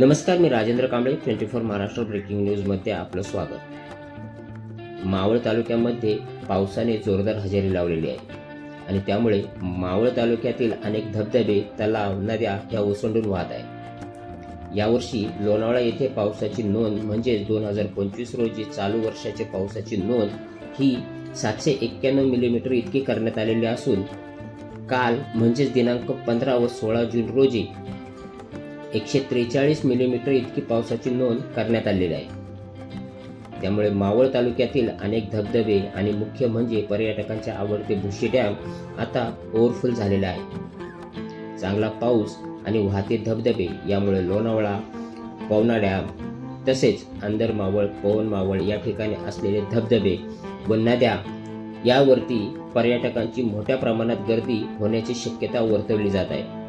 नमस्कार, मी राजेंद्र कांबळे. 24 महाराष्ट्र ब्रेकिंग न्यूजमध्ये आपलं स्वागत. मावळ तालुक्यामध्ये पावसाने जोरदार हजेरी लावलेली आहे आणि त्यामुळे मावळ तालुक्यातील अनेक धबधबे, तलाव, नद्या या ओसंडून वाहत आहेत. यावर्षी लोणावळा येथे पावसाची नोंद म्हणजेच 2025 रोजी चालू वर्षाच्या पावसाची नोंद ही 791 मिलीमीटर इतकी करण्यात आलेली असून काल म्हणजेच दिनांक 15 व 16 जून रोजी 143 मिलीमीटर इतकी पावसाची नोंद करण्यात आलेली आहे. त्यामुळे मावळ तालुक्यातील अनेक धबधबे आणि मुख्य म्हणजे पर्यटकांचे आवडते भुशी डॅम आता ओव्हरफुल झालेला आहे. चांगला पाऊस आणि वाहते धबधबे यामुळे लोणावळा, पवना डॅम तसेच अंदर मावळ, पवन मावळ या ठिकाणी असलेले धबधबे व नद्या यावरती पर्यटकांची मोठ्या प्रमाणात गर्दी होण्याची शक्यता वर्तवली जात आहे.